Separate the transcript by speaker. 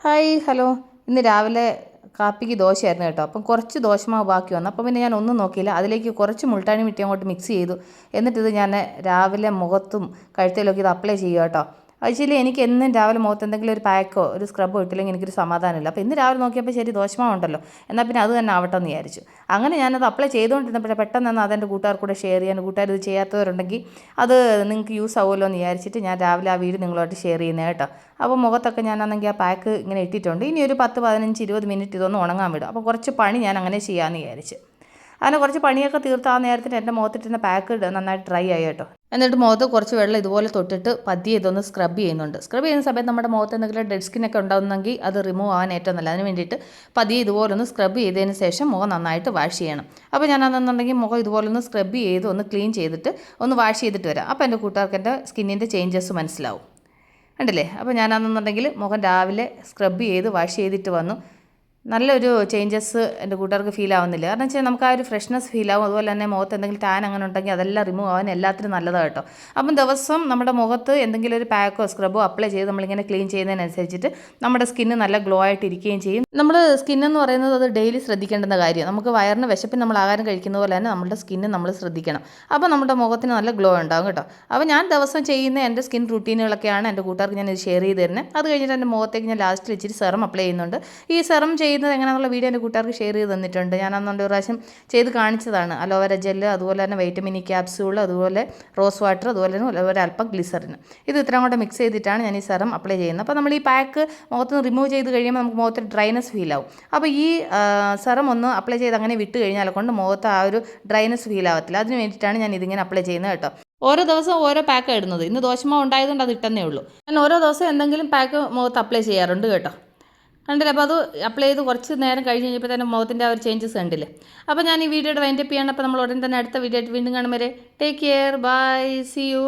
Speaker 1: Hi hello. ഇന്ന് രാവിലെ കാപ്പിക്ക് ദോശയായിരുന്നു കേട്ടോ. അപ്പം കുറച്ച് ദോശമാവ് ബാക്കി വന്നു. അപ്പം പിന്നെ ഞാൻ ഒന്നും നോക്കിയില്ല, അതിലേക്ക് കുറച്ച് മുൾട്ടാണി മിട്ടി അങ്ങോട്ട് മിക്സ് ചെയ്തു. എന്നിട്ടിത് ഞാൻ രാവിലെ മുഖത്തും കഴുത്തിലൊക്കെ ഇത് അപ്ലൈ ചെയ്യുക കേട്ടോ. ആക്ച്വലി എനിക്ക് എന്നും രാവിലെ മുഖത്ത് എന്തെങ്കിലും ഒരു പാക്കോ ഒരു സ്ക്രബോ ഇട്ടില്ലെങ്കിൽ എനിക്കൊരു സമാധാനമില്ല. അപ്പോൾ ഇന്ന് രാവിലെ നോക്കിയപ്പോൾ ശരി ദോശമാവുണ്ടല്ലോ, എന്നാൽ പിന്നെ അത് തന്നെ ആവട്ടെ എന്ന് വിചാരിച്ചു. അങ്ങനെ ഞാനത് അപ്ലൈ ചെയ്തുകൊണ്ടിരുന്നപ്പോഴേ പെട്ടെന്ന് തന്നെ അതെൻ്റെ കൂട്ടുകാർക്ക് കൂടെ ഷെയർ ചെയ്യാൻ, കൂട്ടുകാർ ഇത് ചെയ്യാത്തവരുണ്ടെങ്കിൽ അത് നിങ്ങൾക്ക് യൂസ് ആവുമല്ലോ എന്ന് വിചാരിച്ചിട്ട് ഞാൻ രാവിലെ ആ വീഡിയോ നിങ്ങളുമായിട്ട് ഷെയർ ചെയ്യുന്നത് കേട്ടോ. അപ്പോൾ മുഖത്തൊക്കെ ഞാനാണെങ്കിൽ ആ പാക്ക് ഇങ്ങനെ ഇട്ടിട്ടുണ്ട്. ഇനി ഒരു 10-15-20 മിനിറ്റ് ഇതൊന്ന് ഉണങ്ങാൻ വിടും. അപ്പോൾ കുറച്ച് പണി ഞാൻ അങ്ങനെ ചെയ്യാമെന്ന് വിചാരിച്ച് അങ്ങനെ കുറച്ച് പണിയൊക്കെ തീർത്ത് ആ നേരത്തിന് എൻ്റെ മുഖത്തിട്ടിരുന്ന പാക്ക് നന്നായിട്ട് ഡ്രൈ ആയി കേട്ടോ. എന്നിട്ട് മുഖത്ത് കുറച്ച് വെള്ളം ഇതുപോലെ തൊട്ടിട്ട് പതിയെ ഇതൊന്ന് സ്ക്രബ് ചെയ്യുന്നുണ്ട്. സ്ക്രബ് ചെയ്യുന്ന സമയത്ത് നമ്മുടെ മുഖത്ത് എന്തെങ്കിലും ഡെഡ് സ്കിന്നൊക്കെ ഉണ്ടാകുന്നെങ്കിൽ അത് റിമൂവ് ആവാൻ ഏറ്റവും നല്ല. അതിന് വേണ്ടിയിട്ട് പതിയെ ഇതുപോലെ ഒന്ന് സ്ക്രബ് ചെയ്തതിന് ശേഷം മുഖം നന്നായിട്ട് വാഷ് ചെയ്യണം. അപ്പോൾ ഞാനതെന്നുണ്ടെങ്കിൽ മുഖം ഇതുപോലെ ഒന്ന് സ്ക്രബ് ചെയ്ത് ഒന്ന് ക്ലീൻ ചെയ്തിട്ട് ഒന്ന് വാഷ് ചെയ്തിട്ട് വരാം. അപ്പോൾ എൻ്റെ കൂട്ടുകാർക്ക് എൻ്റെ സ്കിന്നിൻ്റെ ചേഞ്ചസ് മനസ്സിലാവും. ഉണ്ടല്ലേ. അപ്പോൾ ഞാനാണെന്നുണ്ടെങ്കിൽ മുഖം രാവിലെ സ്ക്രബ് ചെയ്ത് വാഷ് ചെയ്തിട്ട് വന്നു. നല്ലൊരു ചേഞ്ചസ് എൻ്റെ കൂട്ടുകാർക്ക് ഫീൽ ആവുന്നില്ല. കാരണം വെച്ചാൽ നമുക്ക് ആ ഒരു ഫ്രഷ്നെസ് ഫീൽ ആവും. അതുപോലെ തന്നെ മുഖത്ത് എന്തെങ്കിലും ടാൻ അങ്ങനെ ഉണ്ടെങ്കിൽ അതെല്ലാം റിമൂവ് ആവാൻ എല്ലാത്തിനും നല്ലതാണ് കേട്ടോ. അപ്പം ദിവസം നമ്മുടെ മുഖത്ത് എന്തെങ്കിലും ഒരു പാക്കോ സ്ക്രബോ അപ്ലൈ ചെയ്ത് നമ്മളിങ്ങനെ ക്ലീൻ ചെയ്യുന്നതിനനുസരിച്ചിട്ട് നമ്മുടെ സ്കിന്ന് നല്ല ഗ്ലോ ആയിട്ട് ഇരിക്കുകയും ചെയ്യും. നമ്മുടെ സ്കിന്നെന്ന് പറയുന്നത് അത് ഡെയിലി ശ്രദ്ധിക്കേണ്ടുന്ന കാര്യം. നമുക്ക് വയറിന് വിശപ്പിന് നമ്മൾ ആഹാരം കഴിക്കുന്ന പോലെ തന്നെ നമ്മുടെ സ്കിന്ന് നമ്മൾ ശ്രദ്ധിക്കണം. അപ്പോൾ നമ്മുടെ മുഖത്തിന് നല്ല ഗ്ലോ ഉണ്ടാകും കേട്ടോ. അപ്പോൾ ഞാൻ ദിവസം ചെയ്യുന്ന എൻ്റെ സ്കിൻ റുട്ടീനുകളൊക്കെയാണ് എൻ്റെ കൂട്ടുകാർക്ക് ഞാൻ ഇത് ഷെയർ ചെയ്ത് തരുന്നത്. അത് കഴിഞ്ഞിട്ട് എൻ്റെ മുഖത്തേക്ക് ഞാൻ ലാസ്റ്റിൽ ഇച്ചിരി സെറം അപ്ലൈ ചെയ്യുന്നുണ്ട്. ഈ സെറം ചെയ്യുന്നത് എങ്ങനെയാണെന്നുള്ള വീഡിയോ എൻ്റെ കൂട്ടുകാർക്ക് ഷെയർ ചെയ്ത് തന്നിട്ടുണ്ട്. ഞാൻ അന്നുകൊണ്ട് ഒരു പ്രാവശ്യം ചെയ്ത് കാണിച്ചതാണ്. അലോവേര ജെല്ല്, അതുപോലെ തന്നെ വൈറ്റമിൻ ഇ ക്യാപ്സ്യൂൾ, അതുപോലെ റോസ് വാട്ടർ, അതുപോലെ തന്നെ ഒരല്പം ഗ്ലിസറിൻ, ഇത് ഇത്രയും കൂടെ മിക്സ് ചെയ്തിട്ടാണ് ഞാൻ ഈ സെറം അപ്ലൈ ചെയ്യുന്നത്. അപ്പോൾ നമ്മൾ ഈ പാക്ക് മുഖത്ത് നിന്ന് റിമൂവ് ചെയ്ത് കഴിയുമ്പോൾ നമുക്ക് മുഖത്ത് ഡ്രൈനെസ് ഫീൽ ആവും. അപ്പോൾ ഈ സെറം ഒന്ന് അപ്ലൈ ചെയ്ത് അങ്ങനെ വിട്ട് കഴിഞ്ഞാൽ കൊണ്ട് മുഖത്ത് ആ ഒരു ഡ്രൈനെസ് ഫീൽ ആവത്തില്ല. അതിന് വേണ്ടിയിട്ടാണ് ഞാൻ ഇതിങ്ങനെ അപ്ലൈ ചെയ്യുന്നത് കേട്ടോ. ഓരോ ദിവസവും ഓരോ പാക്കാണ് ഇടുന്നത്. ഇന്ന് ദോശമാവ് ഉണ്ടായതുകൊണ്ട് അത് ഇട്ടെന്നേ ഉള്ളൂ. ഞാൻ ഓരോ ദിവസം എന്തെങ്കിലും പാക്ക് മുഖത്ത് അപ്ലൈ ചെയ്യാറുണ്ട് കേട്ടോ. കണ്ടില്ലേ. അപ്പോൾ അത് അപ്ലൈ ചെയ്ത് കുറച്ച് നേരം കഴിഞ്ഞ് കഴിഞ്ഞപ്പോൾ തന്നെ മുഖത്തിൻ്റെ ആ ഒരു ചേഞ്ചസ് കണ്ടില്ലേ. അപ്പോൾ ഞാൻ ഈ വീഡിയോയുടെ വൈൻഡപ്പ് ചെയ്യണം. അപ്പോൾ നമ്മൾ ഉടൻ തന്നെ അടുത്ത വീഡിയോ ആയിട്ട് വീണ്ടും കാണും വരെ take care, bye, see U.